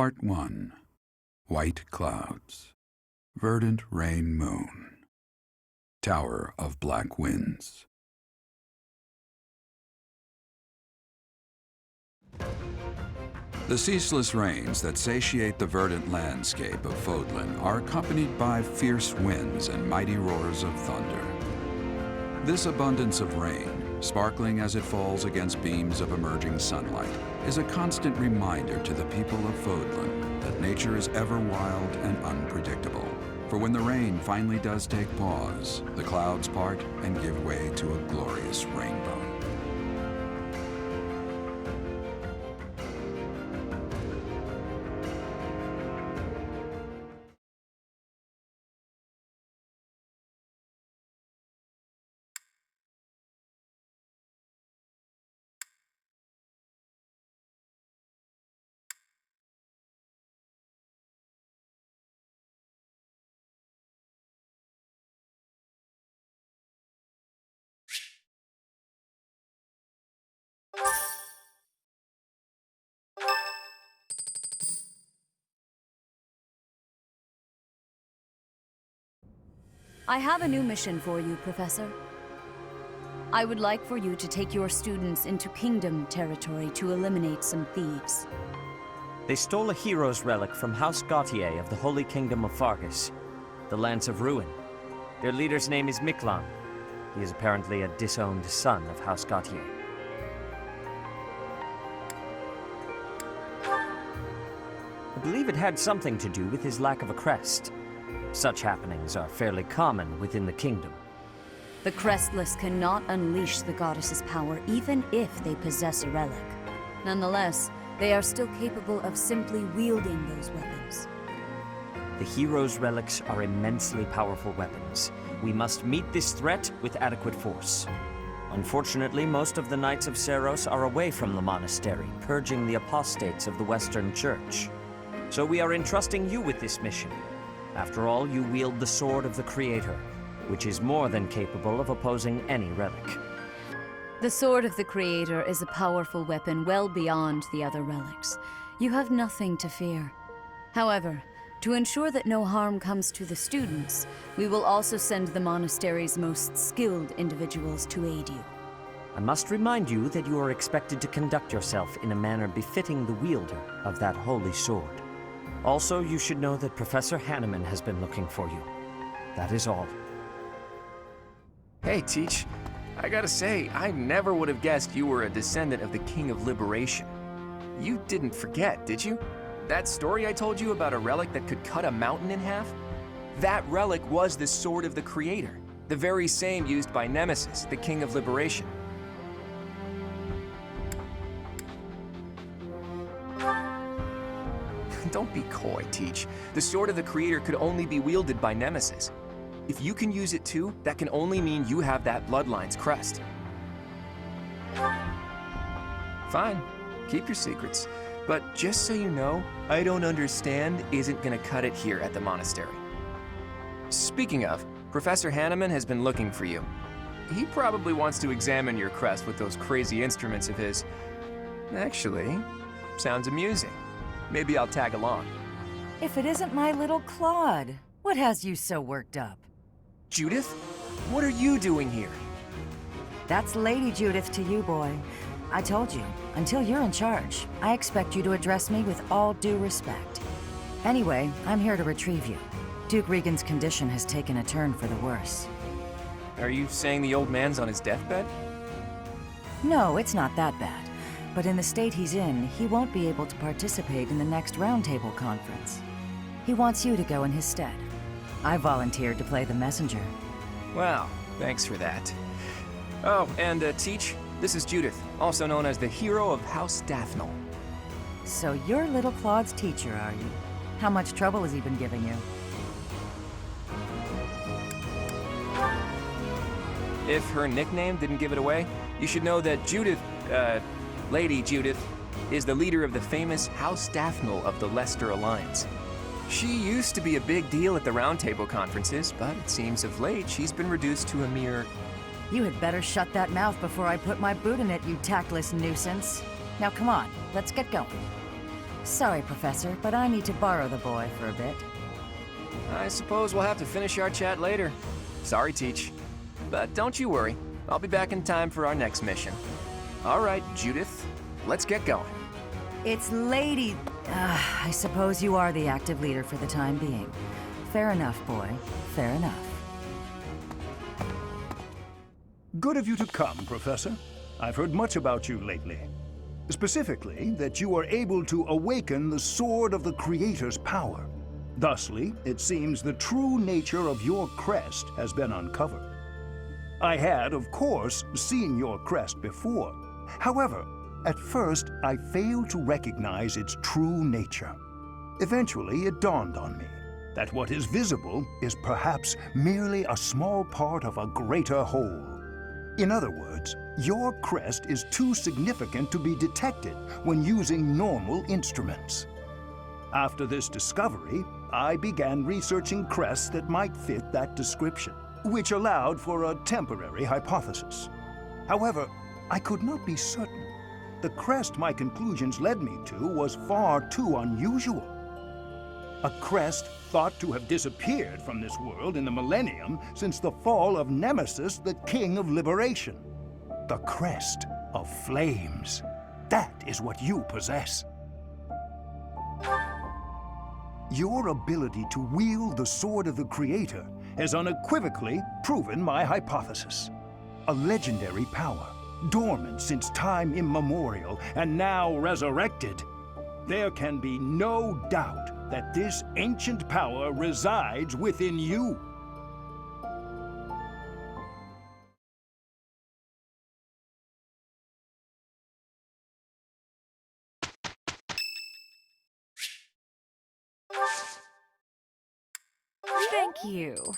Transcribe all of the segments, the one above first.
Part 1. White Clouds. Verdant Rain Moon. Tower of Black Winds. The ceaseless rains that satiate the verdant landscape of Fodlan are accompanied by fierce winds and mighty roars of thunder. This abundance of rain, sparkling as it falls against beams of emerging sunlight, is a constant reminder to the people of Fodlan that nature is ever wild and unpredictable. For when the rain finally does take pause, the clouds part and give way to a glorious rainbow. I have a new mission for you, Professor. I would like for you to take your students into Kingdom territory to eliminate some thieves. They stole a hero's relic from House Gautier of the Holy Kingdom of Fargus, the Lance of Ruin. Their leader's name is Miklan. He is apparently a disowned son of House Gautier. I believe it had something to do with his lack of a crest. Such happenings are fairly common within the kingdom. The Crestless cannot unleash the goddess's power even if they possess a relic. Nonetheless, they are still capable of simply wielding those weapons. The hero's relics are immensely powerful weapons. We must meet this threat with adequate force. Unfortunately, most of the Knights of Seiros are away from the Monastery, purging the apostates of the Western Church. So we are entrusting you with this mission. After all, you wield the Sword of the Creator, which is more than capable of opposing any relic. The Sword of the Creator is a powerful weapon well beyond the other relics. You have nothing to fear. However, to ensure that no harm comes to the students, we will also send the monastery's most skilled individuals to aid you. I must remind you that you are expected to conduct yourself in a manner befitting the wielder of that holy sword. Also, you should know that Professor Hanneman has been looking for you. That is all. Hey, Teach. I gotta say, I never would have guessed you were a descendant of the King of Liberation. You didn't forget, did you? That story I told you about a relic that could cut a mountain in half? That relic was the Sword of the Creator, the very same used by Nemesis, the King of Liberation. Don't be coy, Teach. The Sword of the Creator could only be wielded by Nemesis. If you can use it too, that can only mean you have that bloodline's crest. Fine, keep your secrets. But just so you know, I don't understand isn't gonna cut it here at the monastery. Speaking of, Professor Hanneman has been looking for you. He probably wants to examine your crest with those crazy instruments of his. Actually, sounds amusing. Maybe I'll tag along. If it isn't my little Claude, what has you so worked up? Judith? What are you doing here? That's Lady Judith to you, boy. I told you, until you're in charge, I expect you to address me with all due respect. Anyway, I'm here to retrieve you. Duke Regan's condition has taken a turn for the worse. Are you saying the old man's on his deathbed? No, it's not that bad. But in the state he's in, he won't be able to participate in the next Roundtable conference. He wants you to go in his stead. I volunteered to play the messenger. Wow, thanks for that. Oh, and Teach, this is Judith, also known as the hero of House Dathnel. So you're little Claude's teacher, are you? How much trouble has he been giving you? If her nickname didn't give it away, you should know that Lady Judith, is the leader of the famous House Dathnel of the Leicester Alliance. She used to be a big deal at the Roundtable conferences, but it seems of late she's been reduced to a mere... You had better shut that mouth before I put my boot in it, you tactless nuisance. Now come on, let's get going. Sorry, Professor, but I need to borrow the boy for a bit. I suppose we'll have to finish our chat later. Sorry, Teach. But don't you worry. I'll be back in time for our next mission. All right, Judith, let's get going. It's Lady... I suppose you are the active leader for the time being. Fair enough, boy. Fair enough. Good of you to come, Professor. I've heard much about you lately. Specifically, that you are able to awaken the Sword of the Creator's power. Thusly, it seems the true nature of your crest has been uncovered. I had, of course, seen your crest before. However, at first, I failed to recognize its true nature. Eventually, it dawned on me that what is visible is perhaps merely a small part of a greater whole. In other words, your crest is too significant to be detected when using normal instruments. After this discovery, I began researching crests that might fit that description, which allowed for a temporary hypothesis. However, I could not be certain. The crest my conclusions led me to was far too unusual. A crest thought to have disappeared from this world in the millennium since the fall of Nemesis, the King of Liberation. The crest of flames. That is what you possess. Your ability to wield the Sword of the Creator has unequivocally proven my hypothesis. A legendary power, dormant since time immemorial and now resurrected. There can be no doubt that this ancient power resides within you. Thank you.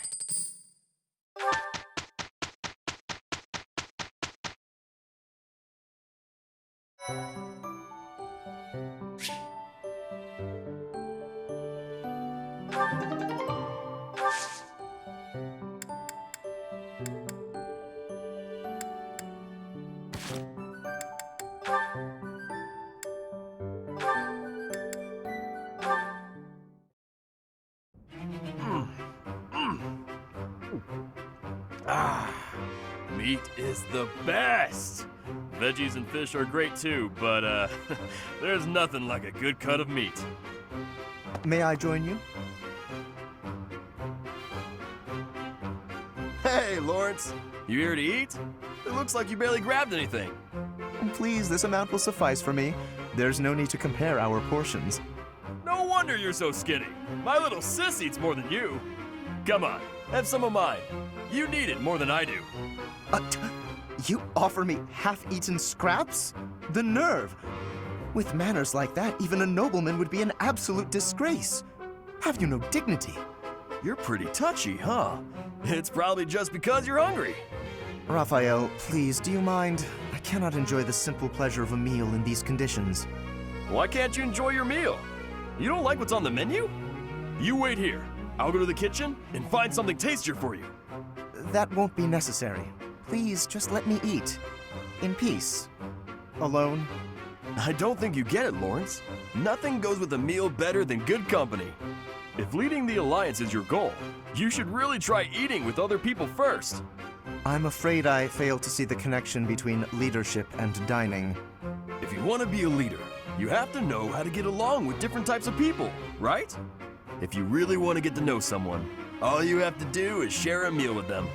Meat is the best! Veggies and fish are great too, but there's nothing like a good cut of meat. May I join you? Hey, Lawrence! You here to eat? It looks like you barely grabbed anything. Please, this amount will suffice for me. There's no need to compare our portions. No wonder you're so skinny. My little sis eats more than you. Come on, have some of mine. You need it more than I do. You offer me half-eaten scraps? The nerve! With manners like that, even a nobleman would be an absolute disgrace. Have you no dignity? You're pretty touchy, huh? It's probably just because you're hungry. Raphael, please, do you mind? I cannot enjoy the simple pleasure of a meal in these conditions. Why can't you enjoy your meal? You don't like what's on the menu? You wait here. I'll go to the kitchen and find something tastier for you. That won't be necessary. Please, just let me eat. In peace. Alone. I don't think you get it, Lawrence. Nothing goes with a meal better than good company. If leading the Alliance is your goal, you should really try eating with other people first. I'm afraid I fail to see the connection between leadership and dining. If you want to be a leader, you have to know how to get along with different types of people, right? If you really want to get to know someone, all you have to do is share a meal with them.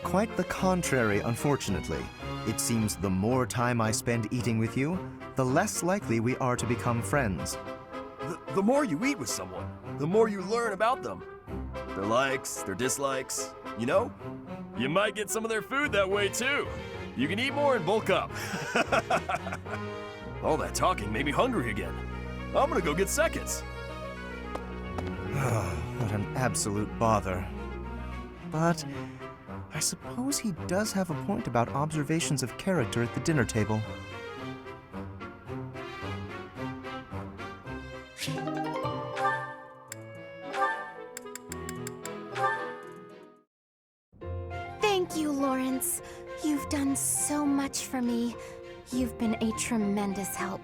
Quite the contrary, unfortunately. It seems the more time I spend eating with you, the less likely we are to become friends. The more you eat with someone, the more you learn about them. Their likes, their dislikes, you know? You might get some of their food that way too. You can eat more and bulk up. All that talking made me hungry again. I'm gonna go get seconds. What an absolute bother. But I suppose he does have a point about observations of character at the dinner table. Thank you, Lawrence. You've done so much for me. You've been a tremendous help.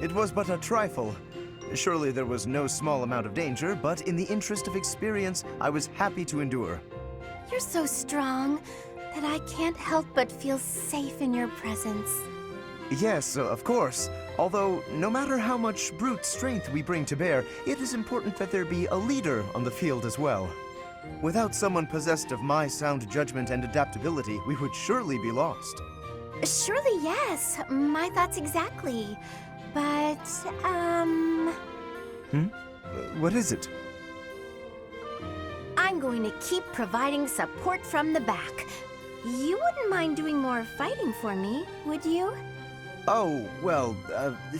It was but a trifle. Surely there was no small amount of danger, but in the interest of experience, I was happy to endure. You're so strong that I can't help but feel safe in your presence. Yes, of course. Although, no matter how much brute strength we bring to bear, it is important that there be a leader on the field as well. Without someone possessed of my sound judgment and adaptability, we would surely be lost. Surely, yes. My thoughts exactly. But, What is it? I'm going to keep providing support from the back. You wouldn't mind doing more fighting for me, would you? Oh, well,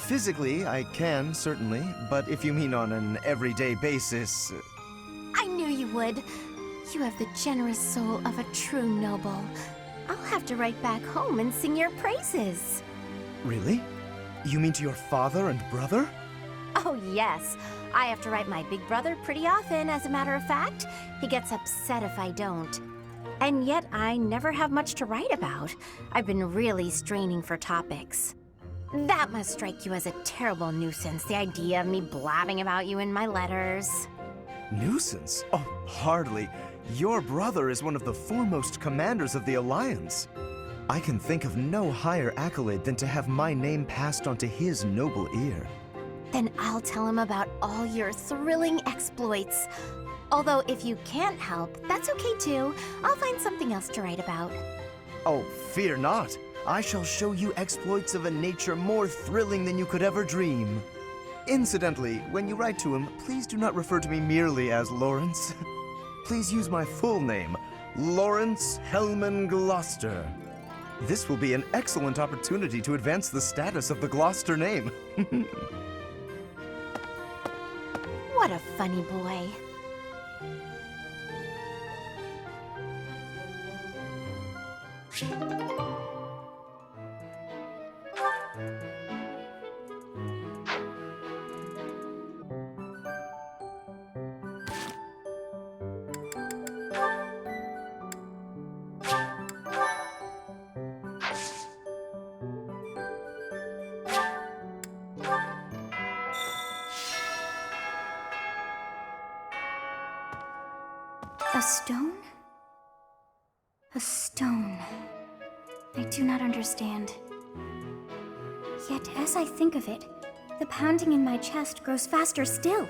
physically, I can, certainly. But if you mean on an everyday basis... I knew you would. You have the generous soul of a true noble. I'll have to write back home and sing your praises. Really? You mean to your father and brother? Oh, yes. I have to write my big brother pretty often, as a matter of fact. He gets upset if I don't. And yet, I never have much to write about. I've been really straining for topics. That must strike you as a terrible nuisance, the idea of me blabbing about you in my letters. Nuisance? Oh, hardly. Your brother is one of the foremost commanders of the Alliance. I can think of no higher accolade than to have my name passed on to his noble ear. Then I'll tell him about all your thrilling exploits. Although if you can't help, that's okay too. I'll find something else to write about. Oh, fear not. I shall show you exploits of a nature more thrilling than you could ever dream. Incidentally, when you write to him, please do not refer to me merely as Lawrence. Please use my full name, Lawrence Hellman Gloucester. This will be an excellent opportunity to advance the status of the Gloucester name. What a funny boy. A stone? A stone. I do not understand. Yet, as I think of it, the pounding in my chest grows faster still.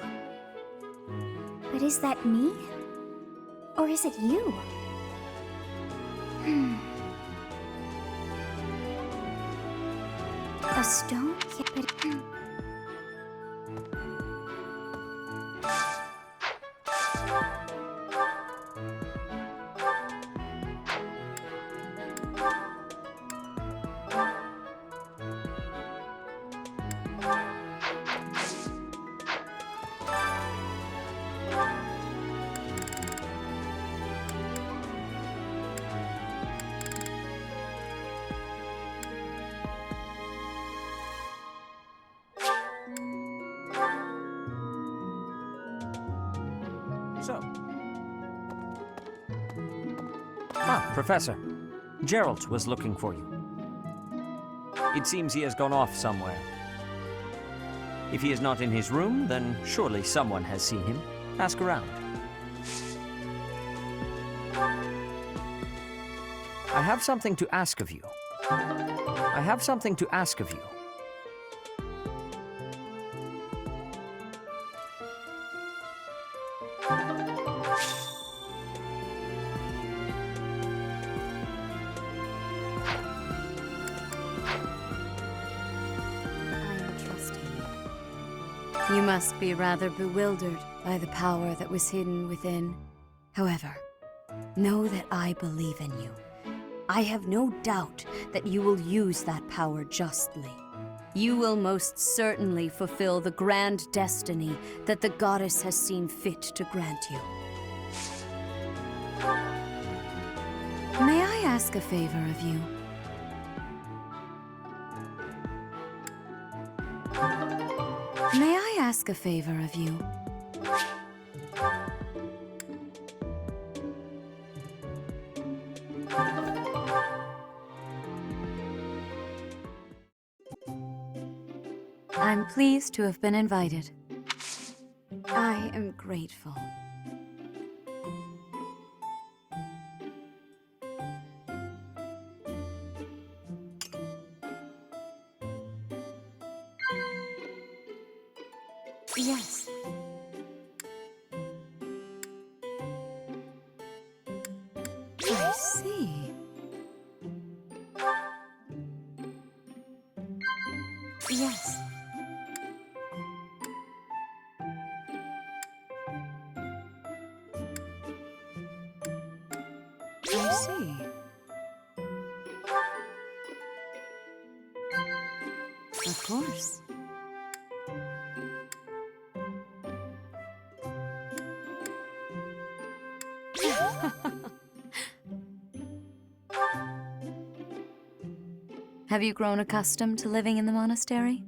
But is that me? Or is it you? A stone? Yeah, but... So. Professor. Gerald was looking for you. It seems he has gone off somewhere. If he is not in his room, then surely someone has seen him. Ask around. I have something to ask of you. I have something to ask of you. You must be rather bewildered by the power that was hidden within. However, know that I believe in you. I have no doubt that you will use that power justly. You will most certainly fulfill the grand destiny that the goddess has seen fit to grant you. May I ask a favor of you? May I ask a favor of you? I'm pleased to have been invited. I am grateful. Yes. I see. Yes. I see. Of course. Have you grown accustomed to living in the monastery?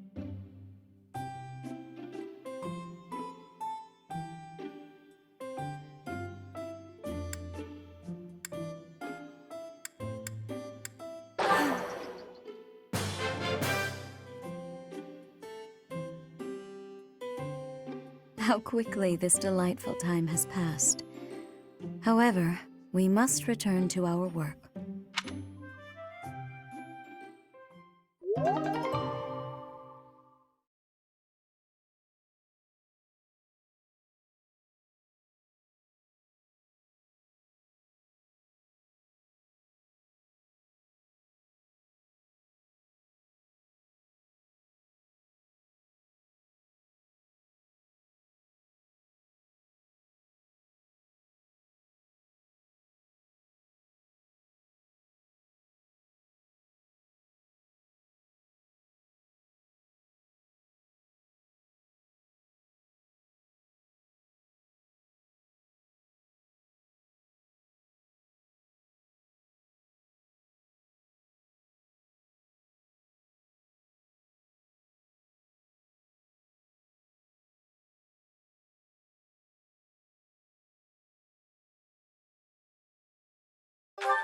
How quickly this delightful time has passed. However, we must return to our work.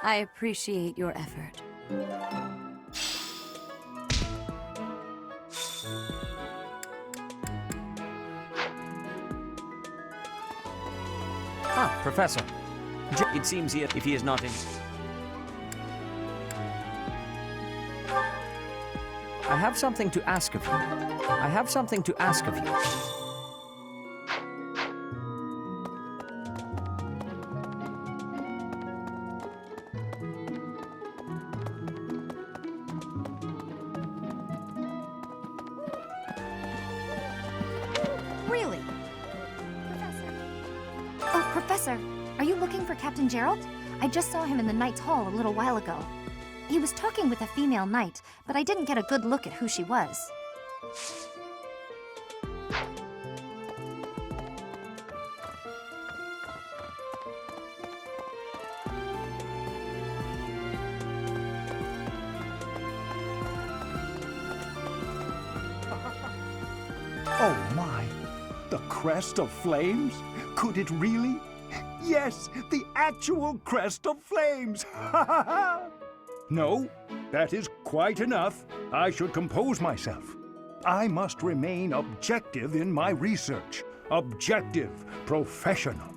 I appreciate your effort. Ah, Professor. It seems if he is not in... I have something to ask of you. I have something to ask of you. Really? Oh, Professor, are you looking for Captain Gerald? I just saw him in the Knight's Hall a little while ago. He was talking with a female knight, but I didn't get a good look at who she was. Oh my! The crest of flames? Could it really? Yes, the actual crest of flames! Ha ha ha! No, that is quite enough. I should compose myself. I must remain objective in my research. Objective, professional.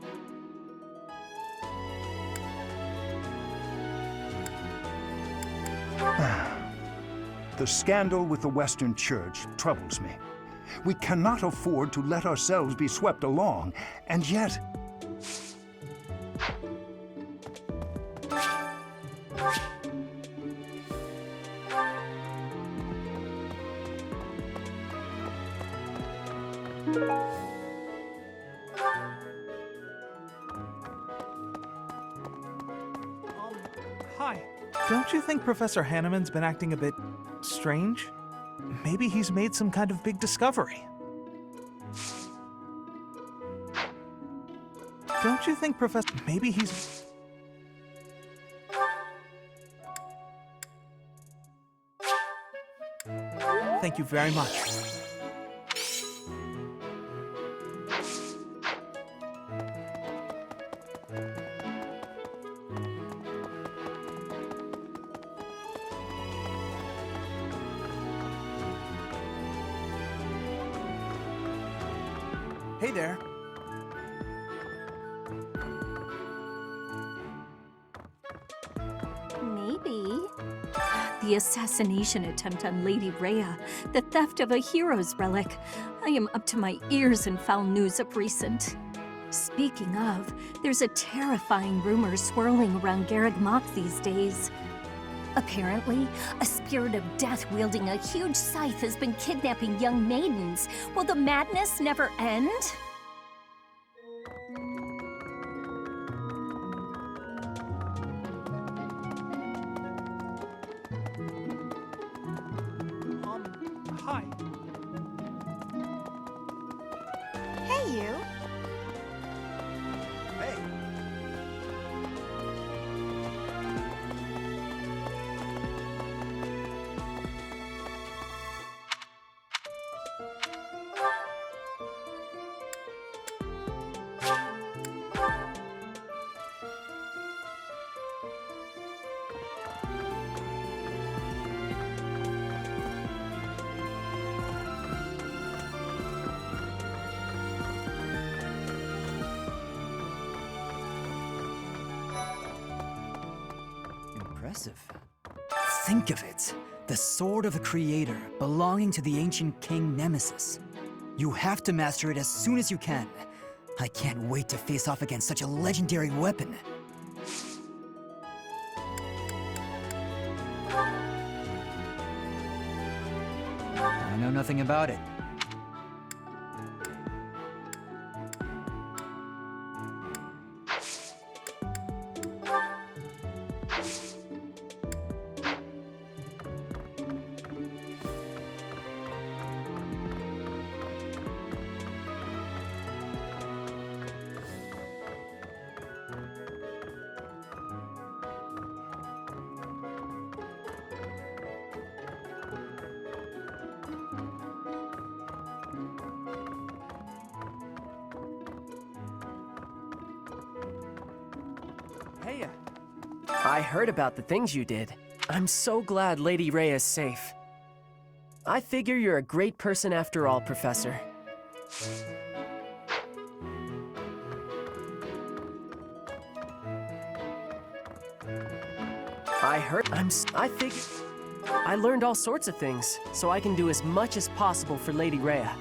The scandal with the Western Church troubles me. We cannot afford to let ourselves be swept along, and yet... Hi. Don't you think Professor Hanneman's been acting a bit strange? Maybe he's made some kind of big discovery. Don't you think Professor... Maybe he's... Thank you very much. Hey there. the assassination attempt on Lady Rhea, the theft of a hero's relic. I am up to my ears in foul news of recent. Speaking of, there's a terrifying rumor swirling around Garreg Mach these days. Apparently, a spirit of death wielding a huge scythe has been kidnapping young maidens. Will the madness never end? Hi. Hey, you. Hey. Impressive. Think of it. The sword of the Creator, belonging to the ancient king Nemesis. You have to master it as soon as you can. I can't wait to face off against such a legendary weapon. I know nothing about it. Hey, I heard about the things you did. I'm so glad Lady Rhea is safe. I figure you're a great person after all, Professor. I figure I learned all sorts of things, so I can do as much as possible for Lady Rhea.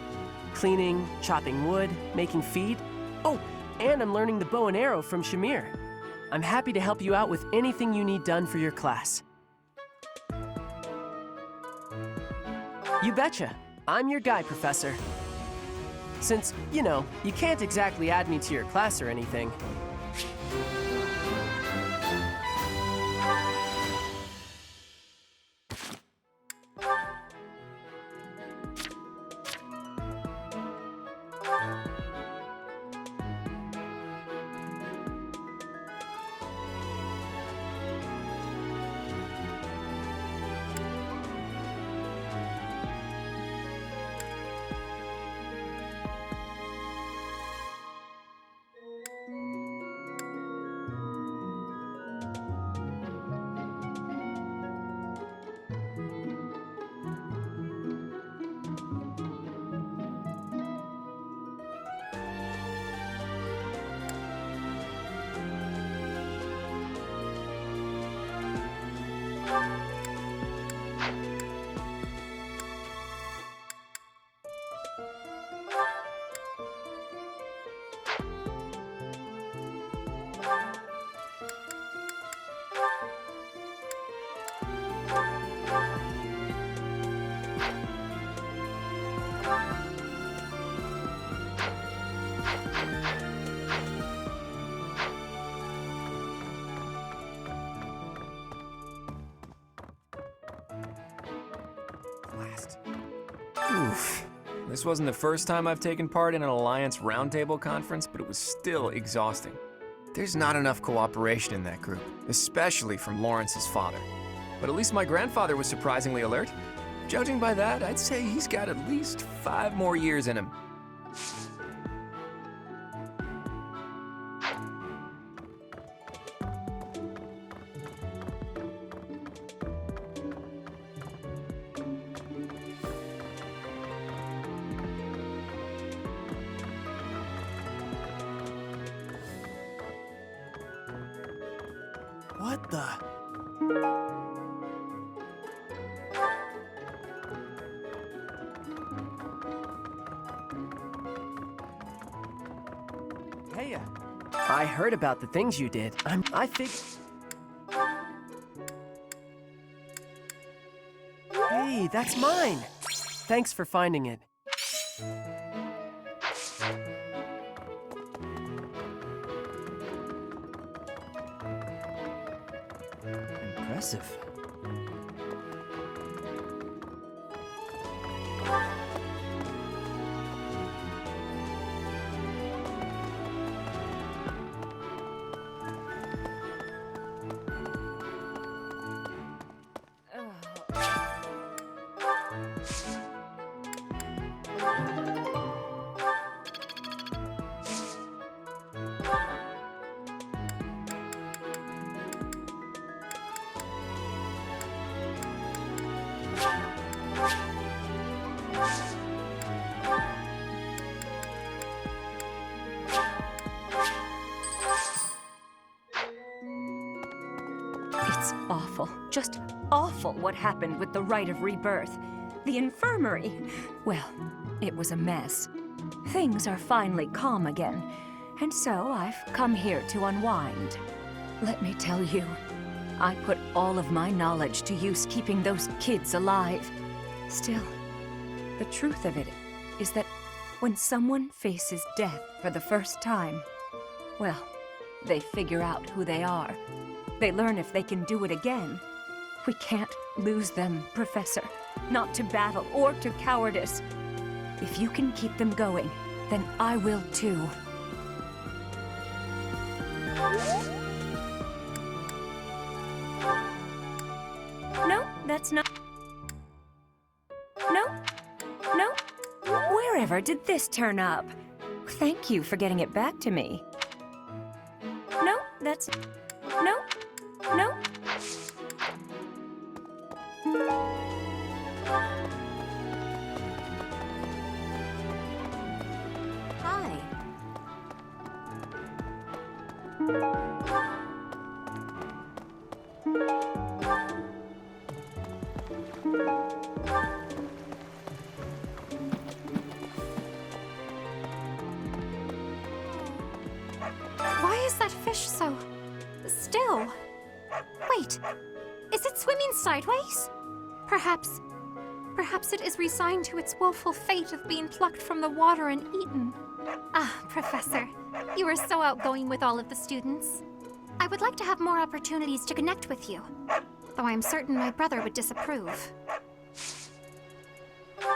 Cleaning, chopping wood, making feed. Oh, and I'm learning the bow and arrow from Shamir. I'm happy to help you out with anything you need done for your class. You betcha. I'm your guy, Professor. Since, you know, you can't exactly add me to your class or anything. Oof. This wasn't the first time I've taken part in an Alliance Roundtable conference, but it was still exhausting. There's not enough cooperation in that group, especially from Lawrence's father. But at least my grandfather was surprisingly alert. Judging by that, I'd say he's got at least 5 more years in him. What the? I heard about the things you did. I think. Hey, that's mine. Thanks for finding it. Impressive. It's awful, just awful what happened with the Rite of Rebirth. The infirmary. Well, it was a mess. Things are finally calm again, and so I've come here to unwind. Let me tell you, I put all of my knowledge to use keeping those kids alive. Still, the truth of it is that when someone faces death for the first time, well, they figure out who they are. They learn if they can do it again. We can't lose them, Professor. Not to battle or to cowardice. If you can keep them going, then I will too. No, that's not... No, no. Wherever did this turn up? Thank you for getting it back to me. No, that's... No, no. Hi. Why is that fish so still? Wait, is it swimming sideways? Perhaps it is resigned to its woeful fate of being plucked from the water and eaten. Ah, Professor, you are so outgoing with all of the students. I would like to have more opportunities to connect with you, though I'm certain my brother would disapprove.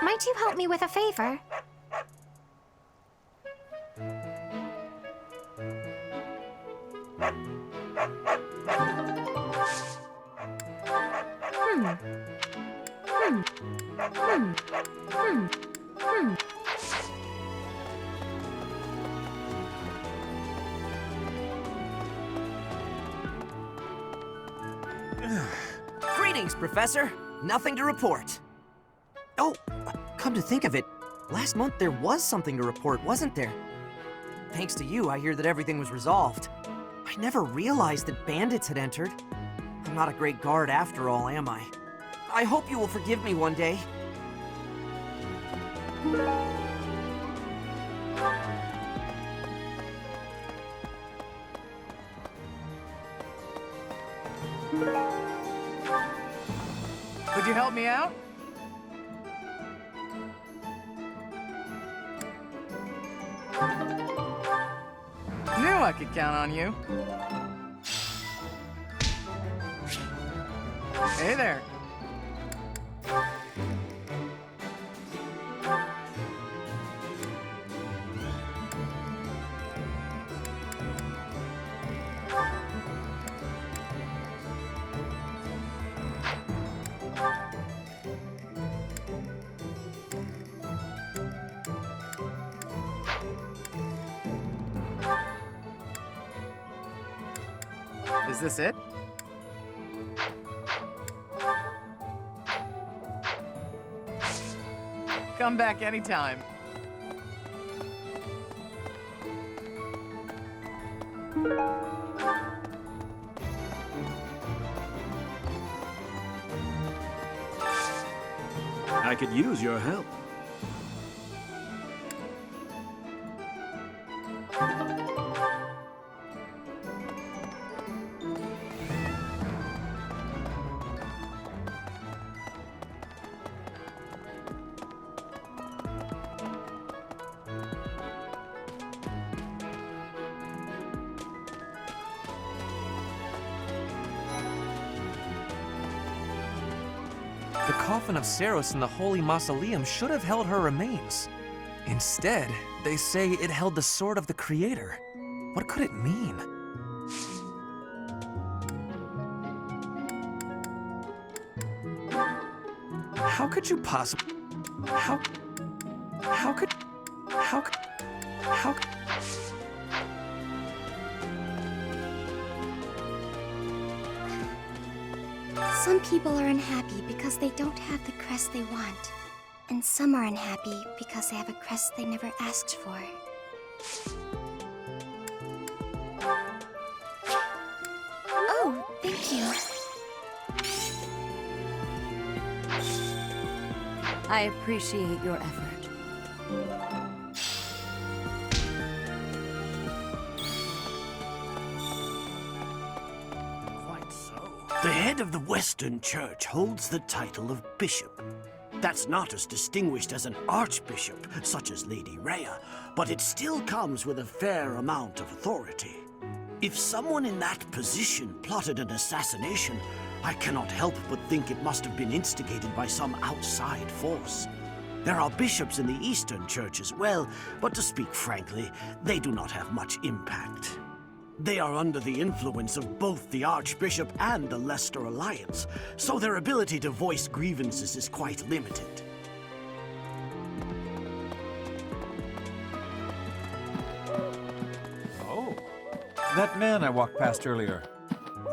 Might you help me with a favor? Greetings, Professor. Nothing to report. Oh, come to think of it, last month there was something to report, wasn't there? Thanks to you, I hear that everything was resolved. I never realized that bandits had entered. I'm not a great guard after all, am I? I hope you will forgive me one day. Could you help me out? Knew I could count on you. Hey there. Is this it? Come back anytime. I could use your help. The coffin of Saros in the Holy Mausoleum should have held her remains. Instead, they say it held the sword of the Creator. What could it mean? How could you possibly... How could... Some people are unhappy because they don't have the crest they want. And some are unhappy because they have a crest they never asked for. Oh, thank you. I appreciate your effort. The head of the Western Church holds the title of bishop. That's not as distinguished as an archbishop, such as Lady Rhea, but it still comes with a fair amount of authority. If someone in that position plotted an assassination, I cannot help but think it must have been instigated by some outside force. There are bishops in the Eastern Church as well, but to speak frankly, they do not have much impact. They are under the influence of both the Archbishop and the Leicester Alliance, so their ability to voice grievances is quite limited. Oh, that man I walked past earlier.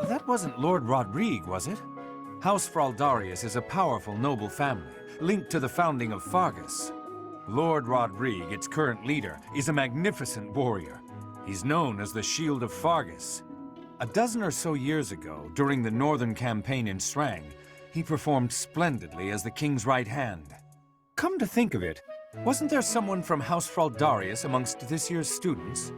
That wasn't Lord Rodrigue, was it? House Fraldarius is a powerful noble family, linked to the founding of Fargus. Lord Rodrigue, its current leader, is a magnificent warrior. He's known as the Shield of Fargus. A dozen or so years ago, during the Northern Campaign in Strang, he performed splendidly as the king's right hand. Come to think of it, wasn't there someone from House Fraldarius amongst this year's students?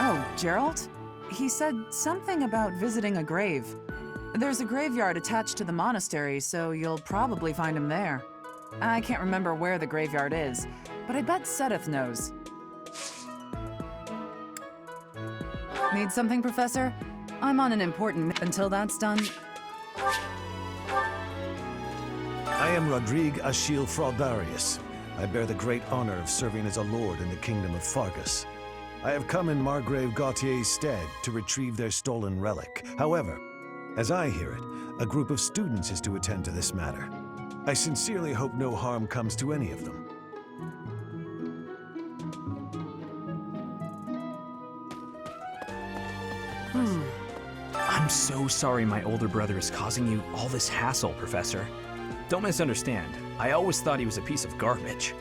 Oh, Gerald? He said something about visiting a grave. There's a graveyard attached to the monastery, so you'll probably find him there. I can't remember where the graveyard is, but I bet Sedith knows. Need something, Professor? I'm on an important until that's done. I am Rodrigue Achille Fraldarius. I bear the great honor of serving as a lord in the kingdom of Fargus. I have come in Margrave Gautier's stead to retrieve their stolen relic. However, as I hear it, a group of students is to attend to this matter. I sincerely hope no harm comes to any of them. I'm so sorry my older brother is causing you all this hassle, Professor. Don't misunderstand. I always thought he was a piece of garbage.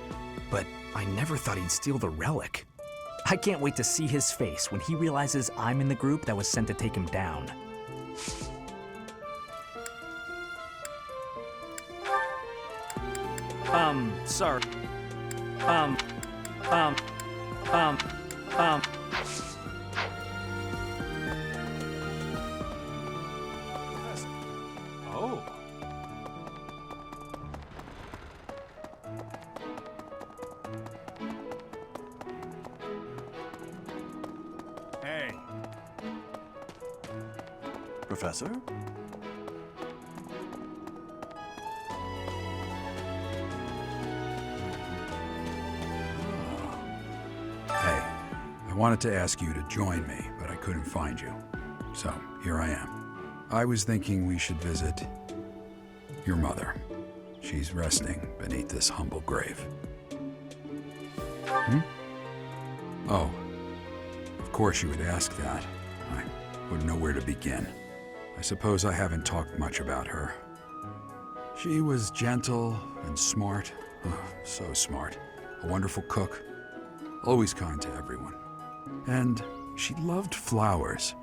But I never thought he'd steal the relic. I can't wait to see his face when he realizes I'm in the group that was sent to take him down. Sorry. Oh. Hey. Professor? Hey, I wanted to ask you to join me, but I couldn't find you. So, here I am. I was thinking we should visit your mother. She's resting beneath this humble grave. Oh, of course you would ask that. I wouldn't know where to begin. I suppose I haven't talked much about her. She was gentle and smart. Oh, so smart. A wonderful cook. Always kind to everyone. And she loved flowers.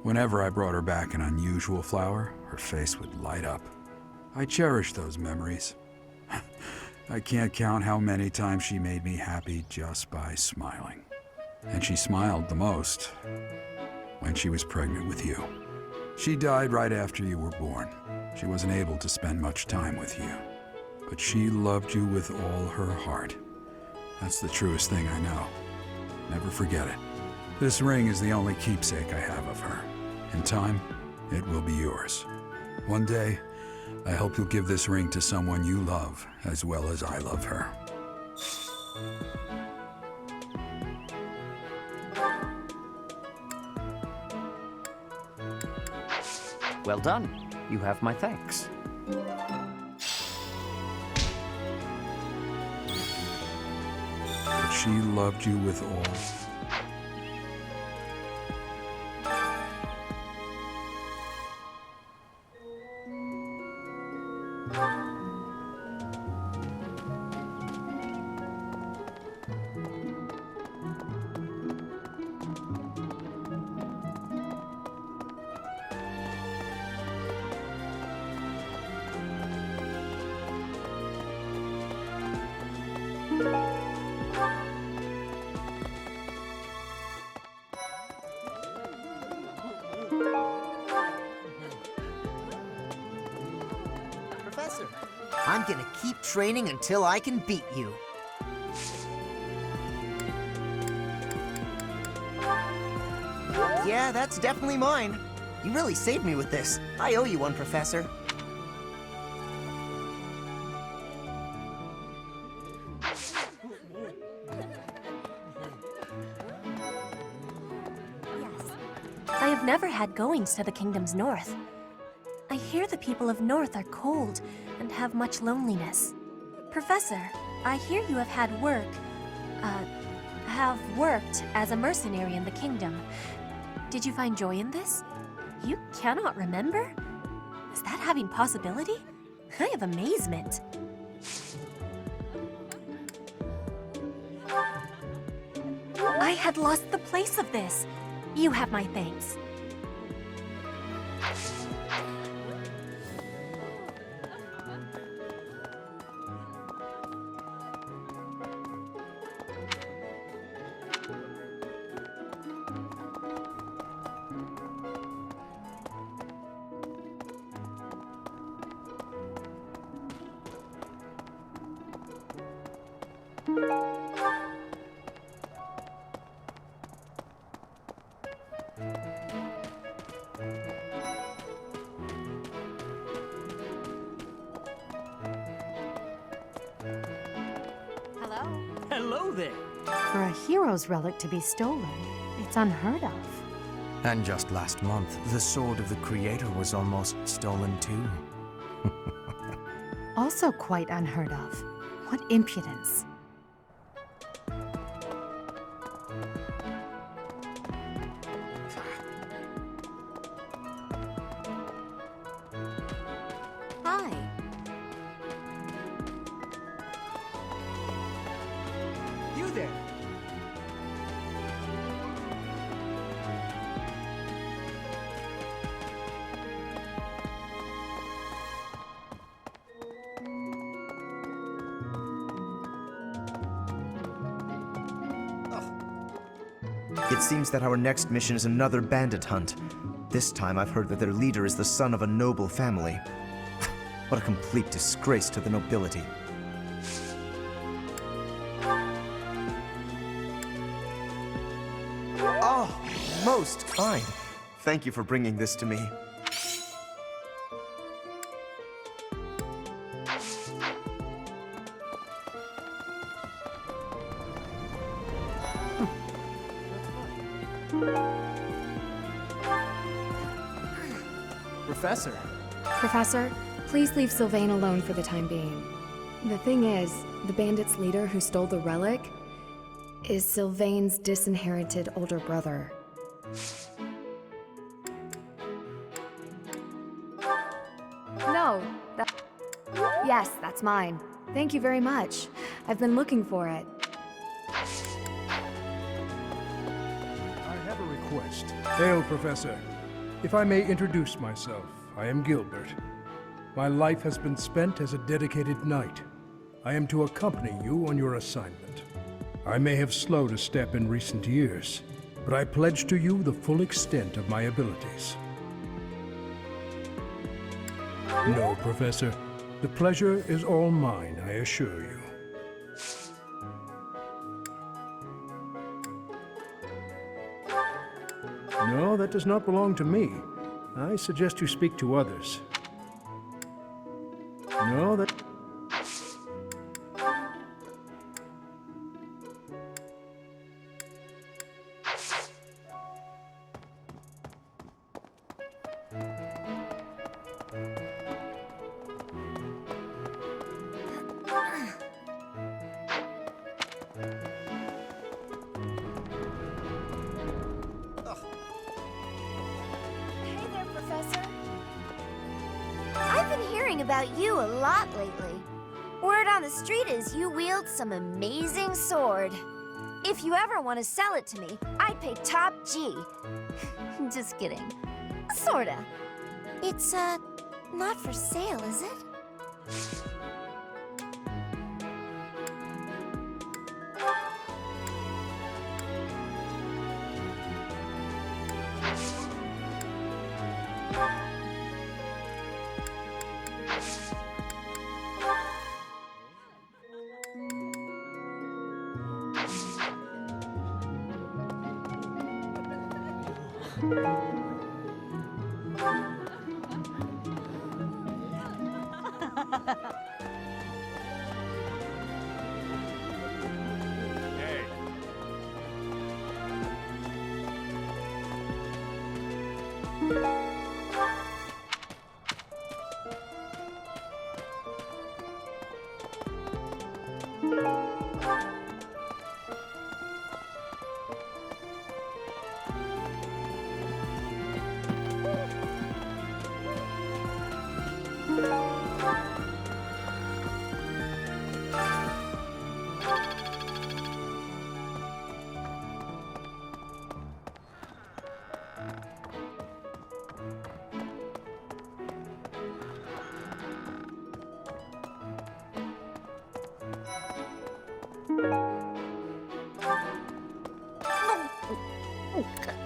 Whenever I brought her back an unusual flower, her face would light up. I cherish those memories. I can't count how many times she made me happy just by smiling. And she smiled the most when she was pregnant with you. She died right after you were born. She wasn't able to spend much time with you. but she loved you with all her heart. That's the truest thing I know. Never forget it. This ring is the only keepsake I have of her. In time, it will be yours. One day, I hope you'll give this ring to someone you love as well as I love her. Well done. You have my thanks. But she loved you with all. Professor, I'm gonna keep training until I can beat you. Yeah, that's definitely mine. You really saved me with this. I owe you one, Professor. I have never had goings to the kingdom's north. I hear the people of North are cold and have much loneliness. Professor, I hear you have worked as a mercenary in the kingdom. Did you find joy in this? You cannot remember? Is that having possibility? I have amazement. I had lost the place of this. You have my thanks. Hello there. For a hero's relic to be stolen, it's unheard of. And just last month, the sword of the Creator was almost stolen too. Also quite unheard of. What impudence. Hi. You there. It seems that our next mission is another bandit hunt. This time I've heard that their leader is the son of a noble family. What a complete disgrace to the nobility. Oh, most kind. Thank you for bringing this to me. Professor. Professor, please leave Sylvain alone for the time being. The thing is, the bandit's leader who stole the relic is Sylvain's disinherited older brother. No, yes, that's mine. Thank you very much. I've been looking for it. I have a request. Hail, Professor. If I may introduce myself, I am Gilbert. My life has been spent as a dedicated knight. I am to accompany you on your assignment. I may have slowed a step in recent years, but I pledge to you the full extent of my abilities. No, Professor. The pleasure is all mine, I assure you. No, that does not belong to me. I suggest you speak to others. No, that... Hey there, Professor. I've been hearing about you a lot lately. Word on the street is you wield some amazing sword. If you ever want to sell it to me, I'd pay top G. Just kidding. Sorta. It's, not for sale, is it?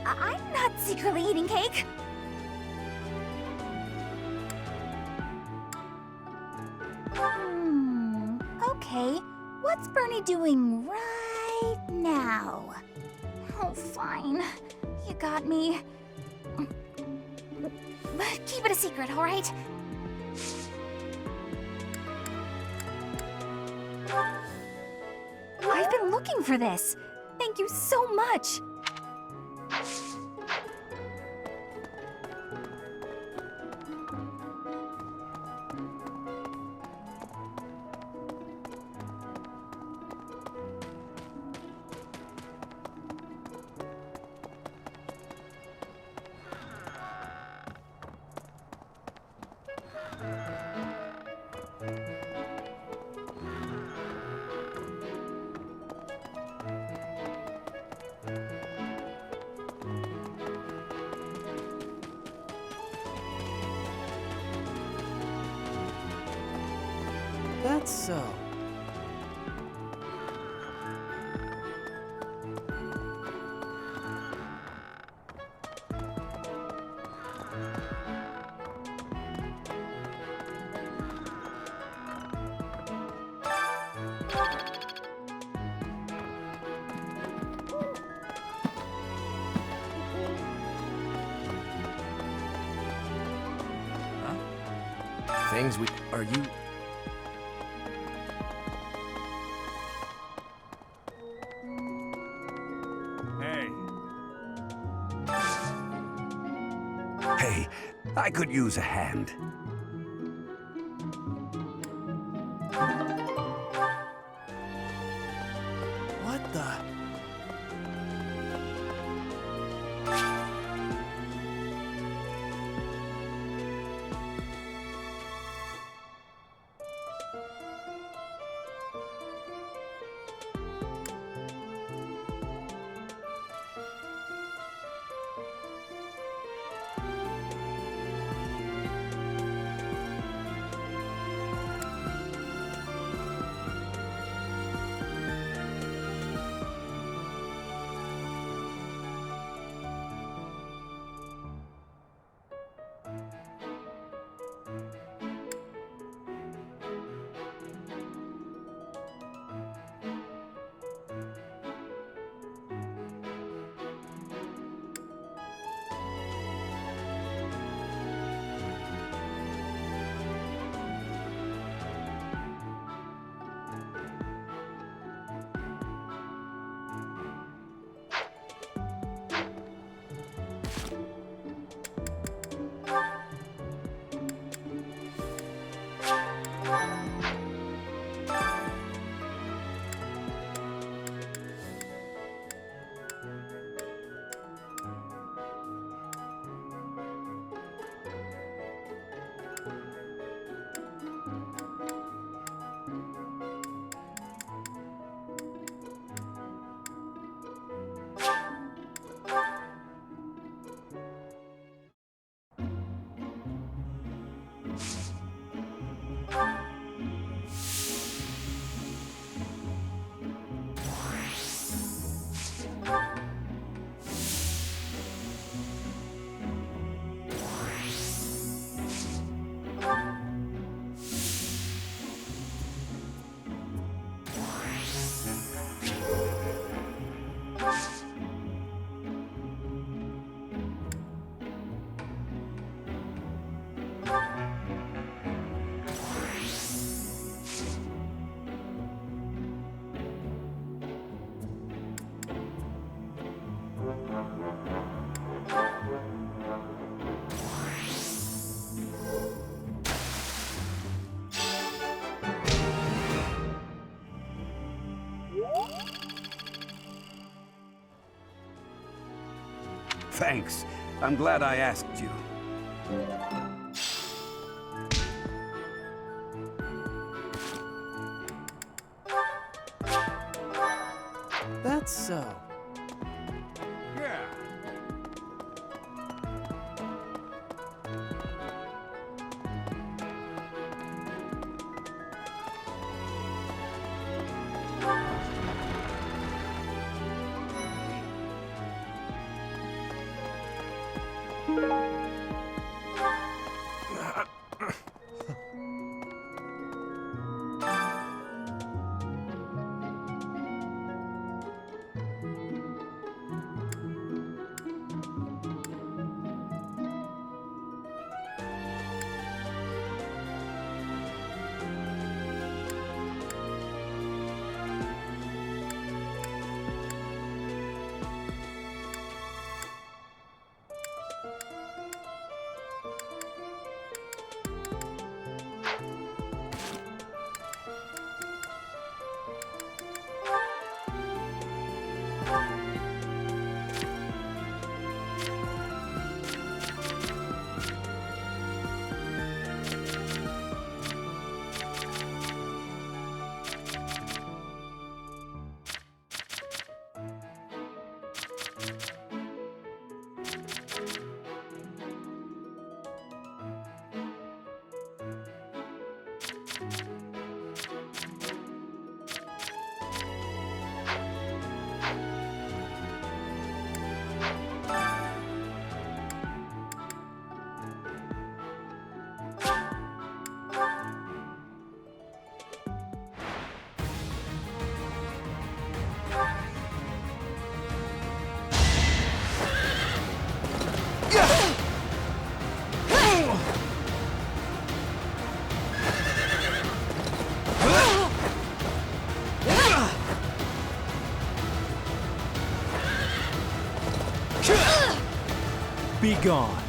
I'm not secretly eating cake. Okay. What's Bernie doing right now? Oh, fine. You got me. But keep it a secret, all right? I've been looking for this. Thank you so much. That's so. Things we... Are you... Hey, I could use a hand. What the... Thanks. I'm glad I asked you. That's so. Yeah. Be gone.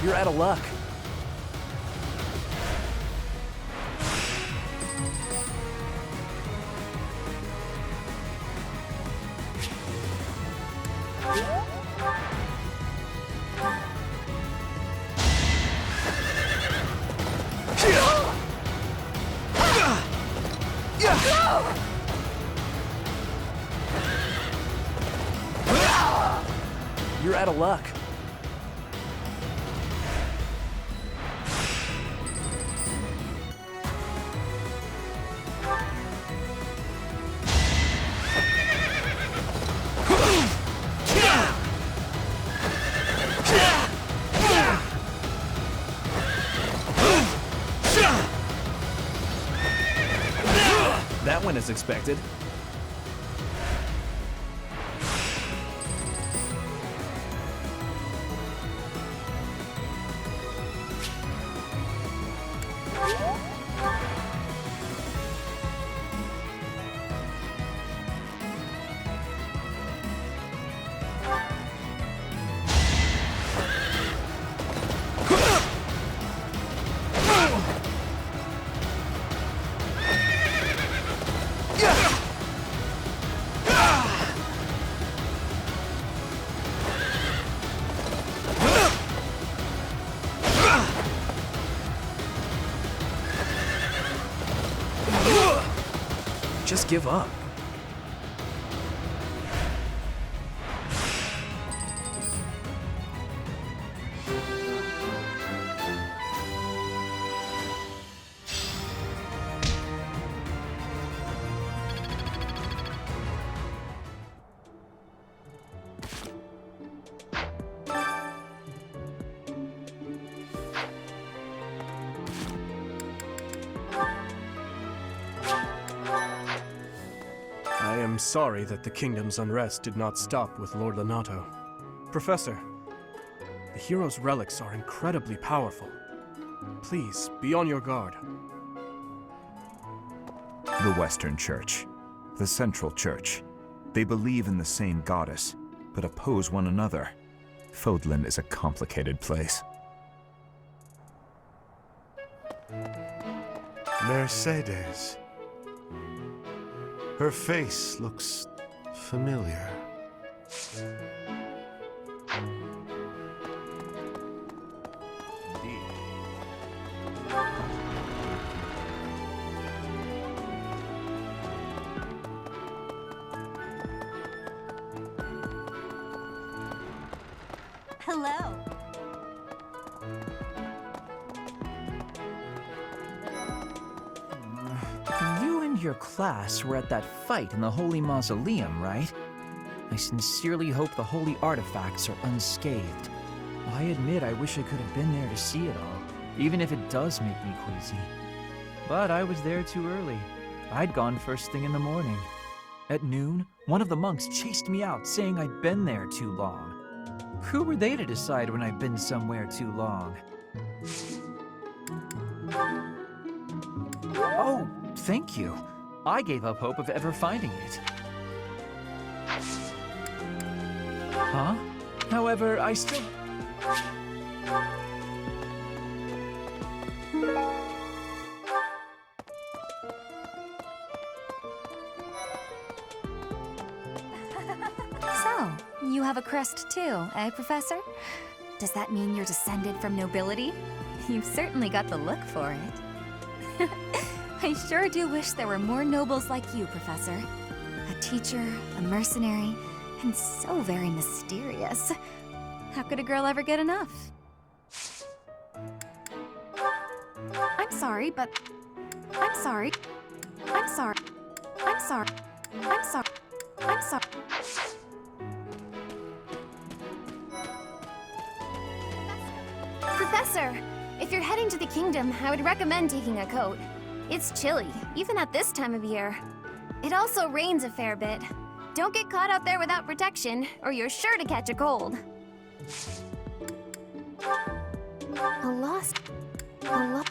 You're out of luck. You're out of luck. That went as expected. Just give up. I am sorry that the kingdom's unrest did not stop with Lord Lonato. Professor, The hero's relics are incredibly powerful. Please, be on your guard. The Western Church. The Central Church. They believe in the same goddess, but oppose one another. Fodlan is a complicated place. Mercedes. Her face looks familiar. Indeed. Hello. You and your class were at that fight in the Holy Mausoleum, right? I sincerely hope the holy artifacts are unscathed. I admit I wish I could have been there to see it all, even if it does make me queasy. But I was there too early. I'd gone first thing in the morning. At noon, one of the monks chased me out, saying I'd been there too long. Who were they to decide when I've been somewhere too long? Oh, thank you. I gave up hope of ever finding it. Huh? However, I still... So, you have a crest too, eh, Professor? Does that mean you're descended from nobility? You've certainly got the look for it. I sure do wish there were more nobles like you, Professor. A teacher, a mercenary, and so very mysterious. How could a girl ever get enough? I'm sorry, but... I'm sorry. I'm sorry. I'm sorry. I'm sorry. I'm sorry. Professor, if you're heading to the kingdom, I would recommend taking a coat. It's chilly, even at this time of year. It also rains a fair bit. Don't get caught out there without protection, or you're sure to catch a cold. A lost... Huh?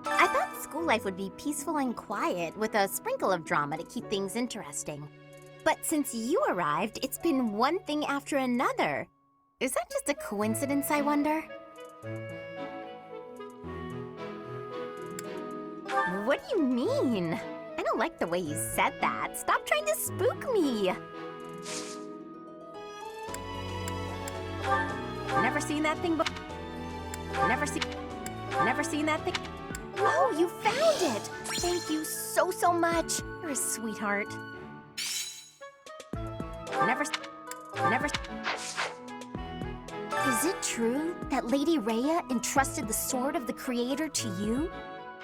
I thought school life would be peaceful and quiet, with a sprinkle of drama to keep things interesting. But since you arrived, it's been one thing after another. Is that just a coincidence, I wonder? What do you mean? I don't like the way you said that. Stop trying to spook me. Never seen that thing before. Never seen that thing. Oh, you found it! Thank you so much. You're a sweetheart. Never. Is it true that Lady Rhea entrusted the Sword of the Creator to you?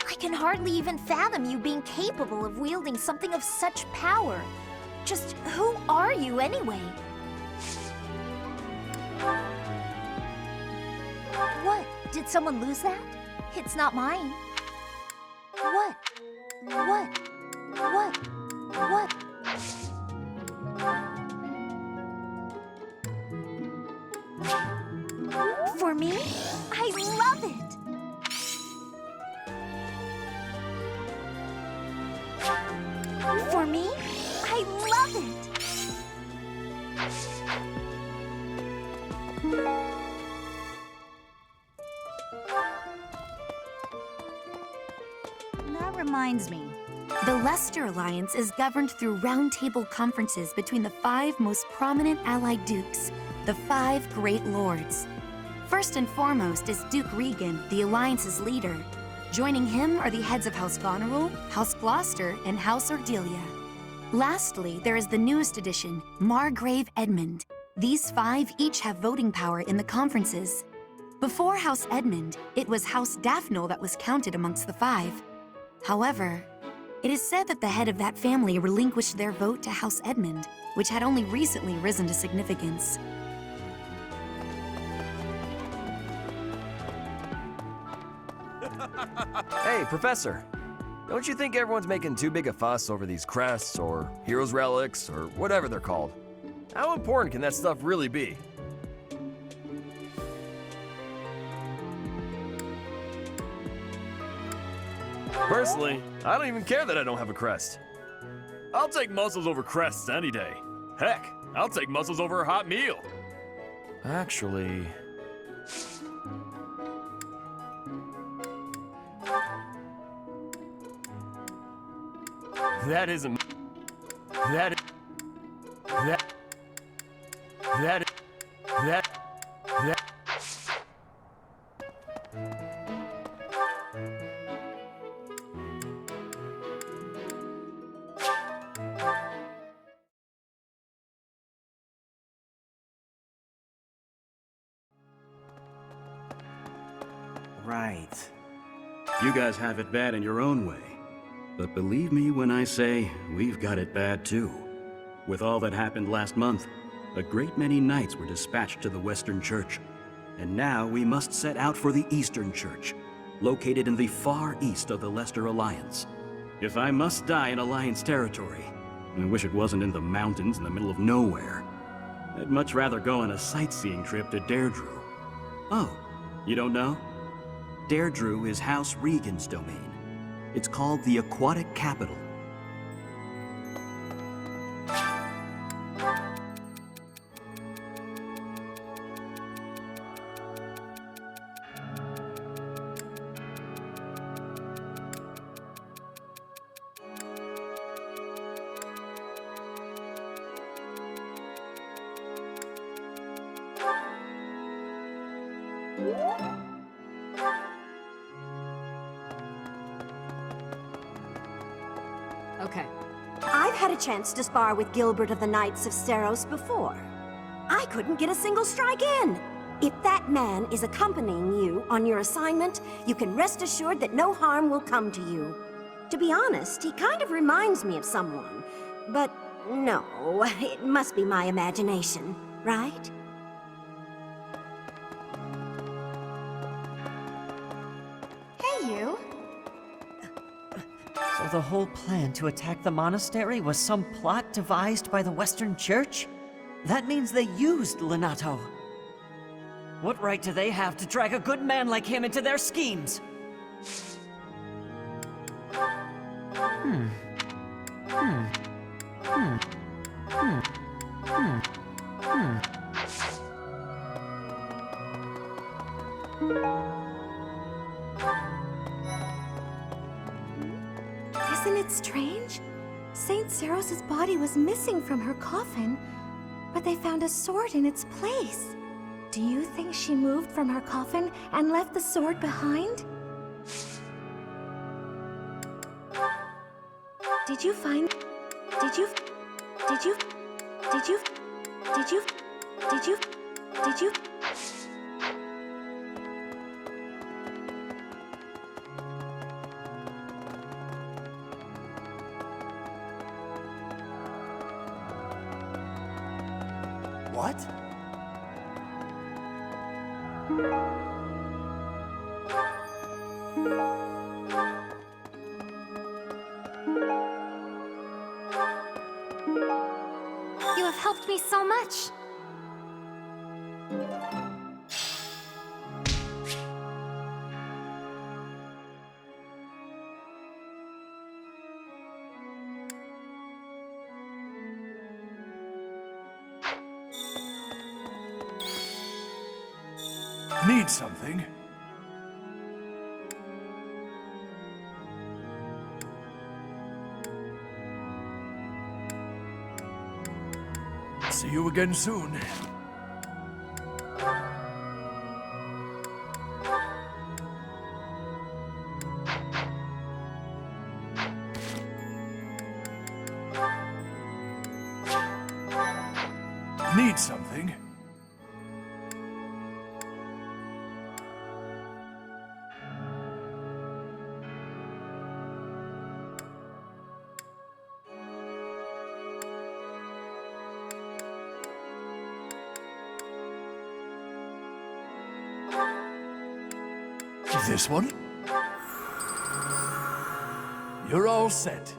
I can hardly even fathom you being capable of wielding something of such power. Just who are you anyway? What? Did someone lose that? It's not mine. What? For me? I love it! For me? I love it! That reminds me. The Leicester Alliance is governed through roundtable conferences between the 5 most prominent allied dukes, the 5 great lords. First and foremost is Duke Regan, the Alliance's leader. Joining him are the heads of House Goneril, House Gloucester, and House Ordelia. Lastly, there is the newest addition, Margrave Edmund. These 5 each have voting power in the conferences. Before House Edmund, it was House Daphne that was counted amongst the 5. However, It is said that the head of that family relinquished their vote to House Edmund, which had only recently risen to significance. Hey, Professor. Don't you think everyone's making too big a fuss over these crests, or heroes' relics, or whatever they're called? How important can that stuff really be? Personally, I don't even care that I don't have a crest. I'll take muscles over crests any day. Heck, I'll take muscles over a hot meal. Actually... That isn't... That... That... That... That... Right. You guys have it bad in your own way. But believe me when I say, we've got it bad too. With all that happened last month, a great many knights were dispatched to the Western Church. And now we must set out for the Eastern Church, located in the far east of the Leicester Alliance. If I must die in Alliance territory, I wish it wasn't in the mountains in the middle of nowhere. I'd much rather go on a sightseeing trip to Deirdre. Oh, you don't know? Deirdre is House Regan's domain. It's called the Aquatic Capital. Okay. I've had a chance to spar with Gilbert of the Knights of Seros before. I couldn't get a single strike in. If that man is accompanying you on your assignment, you can rest assured that no harm will come to you. To be honest, he kind of reminds me of someone. But no, it must be my imagination, right? Hey, you. So the whole plan to attack the monastery was some plot devised by the Western Church? That means they used Lenato. What right do they have to drag a good man like him into their schemes? Isn't it strange? Saint Seros' body was missing from her coffin, but they found a sword in its place. Do you think she moved from her coffin and left the sword behind? Did you find... Did you... Did you... Did you... Did you... Did you... Did you... What? You have helped me so much. Need something? See you again soon. Need something? This one? You're all set.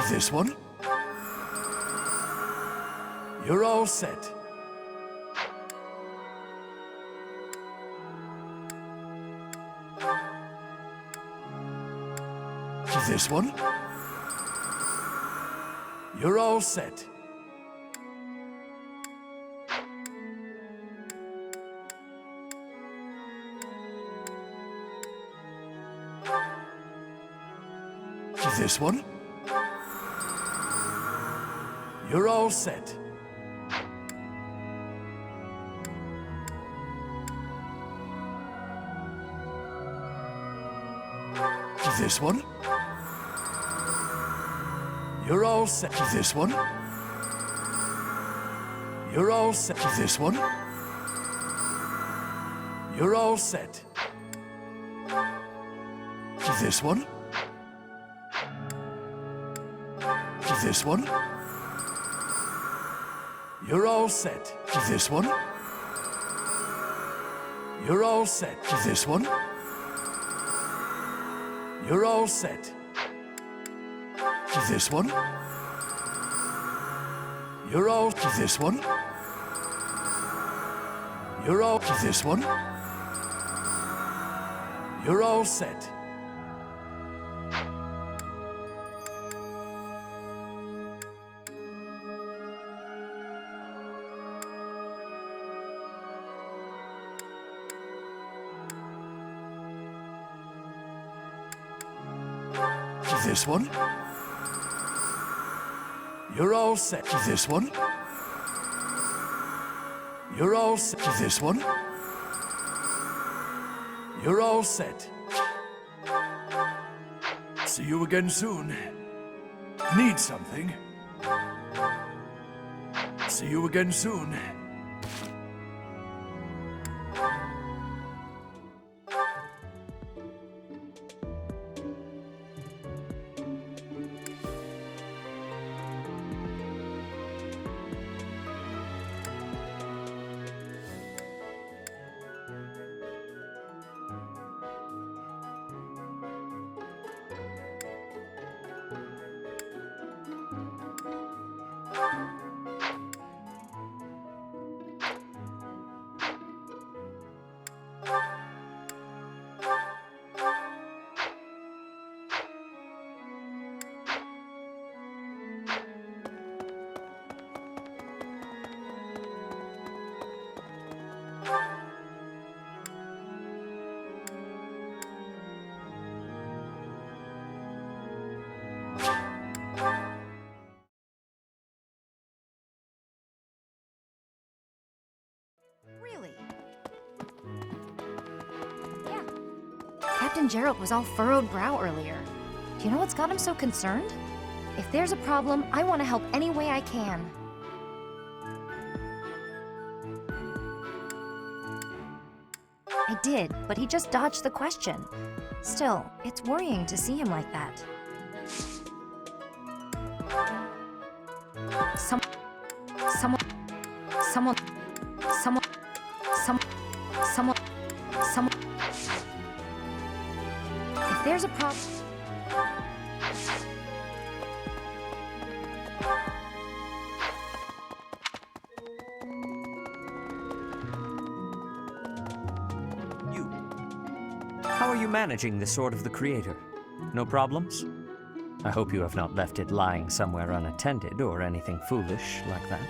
This one? You're all set. This one? You're all set. This one? You're all set. This one? You're all set. This one? You're all set. This one? You're all set. This one? This one? You're all set. This one? You're all set. This one? You're all set. This one? You're all... This one? You're all... This one? You're all set. This one? You're all set. This one? You're all set. This one? You're all set. See you again soon. Need something? See you again soon. Really? Yeah. Captain Gerald was all furrowed brow earlier. Do you know what's got him so concerned? If there's a problem, I want to help any way I can. I did, but he just dodged the question. Still, it's worrying to see him like that. Someone. If there's a problem... How are you managing the Sword of the Creator? No problems? I hope you have not left it lying somewhere unattended or anything foolish like that.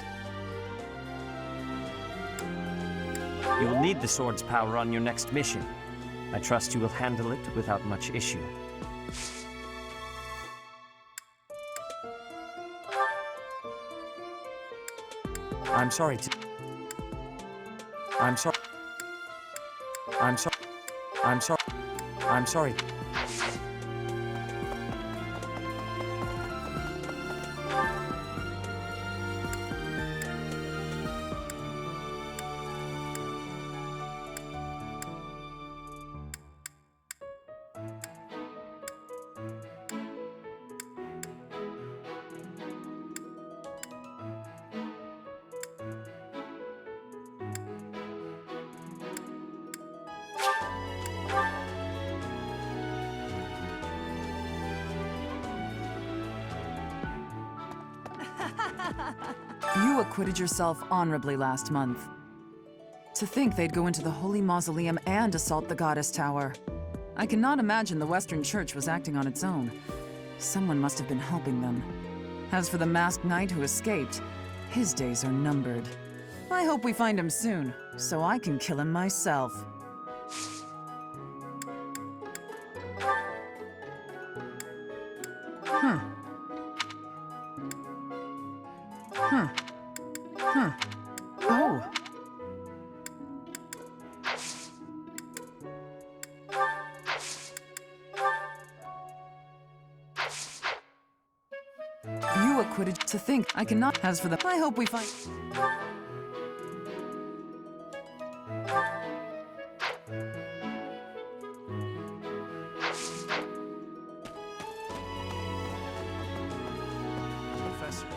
You will need the sword's power on your next mission. I trust you will handle it without much issue. I'm sorry to... I'm sorry. I'm sorry. I'm sorry. I'm sorry. You acquitted yourself honorably last month. To think they'd go into the Holy Mausoleum and assault the Goddess Tower. I cannot imagine the Western Church was acting on its own. Someone must have been helping them. As for the masked knight who escaped, his days are numbered. I hope we find him soon, so I can kill him myself. Huh. Huh. Huh. Oh. You acquitted to think I cannot. As for the I hope we find. Professor.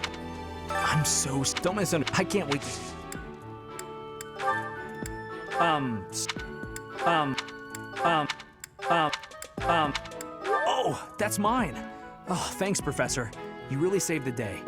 I'm so don't misunderstand. I can't wait to. Oh, that's mine. Oh, thanks, Professor. You really saved the day.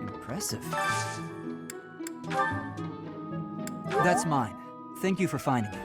Impressive. That's mine. Thank you for finding it.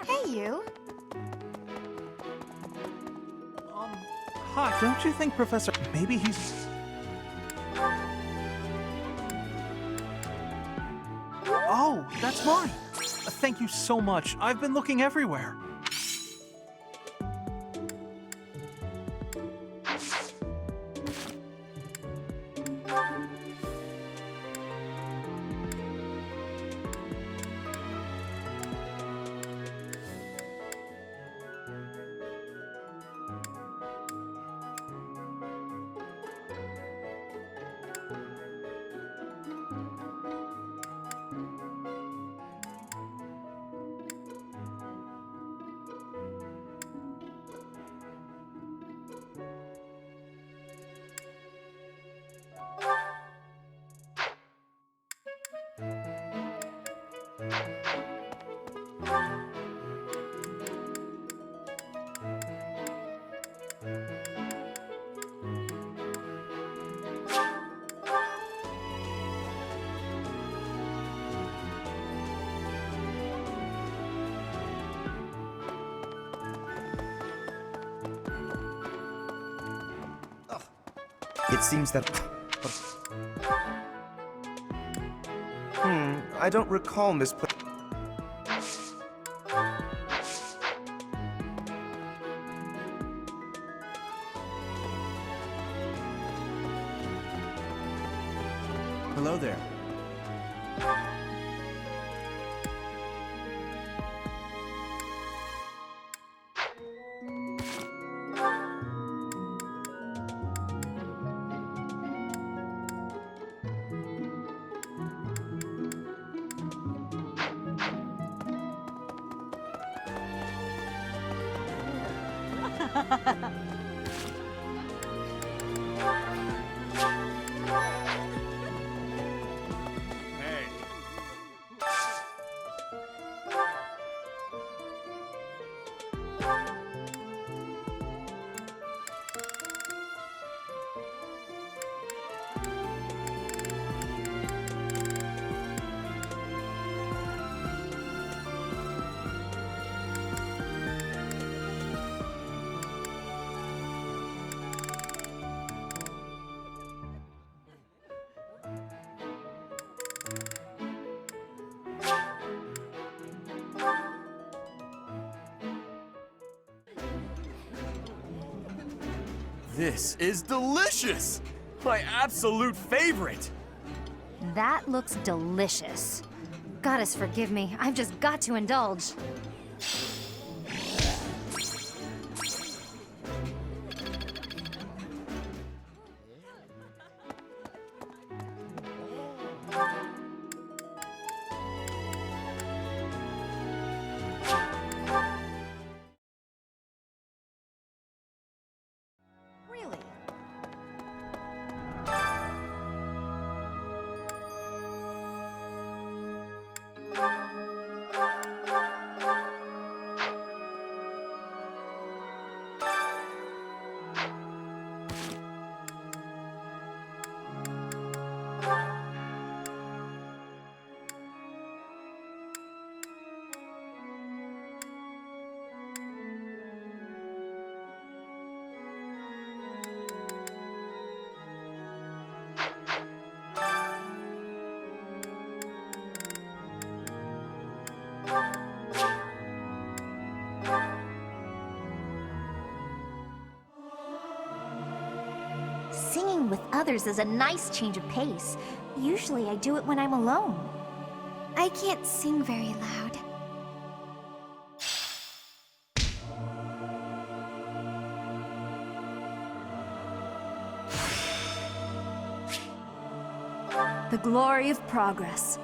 Hey, you. Hi, don't you think, Professor, maybe he's... Oh, that's mine. Thank you so much. I've been looking everywhere. It seems that... I don't recall misplacing... Hello there. This is delicious! My absolute favorite! That looks delicious. Goddess forgive me, I've just got to indulge. Really? Singing with others is a nice change of pace. Usually I do it when I'm alone. I can't sing very loud. The glory of progress.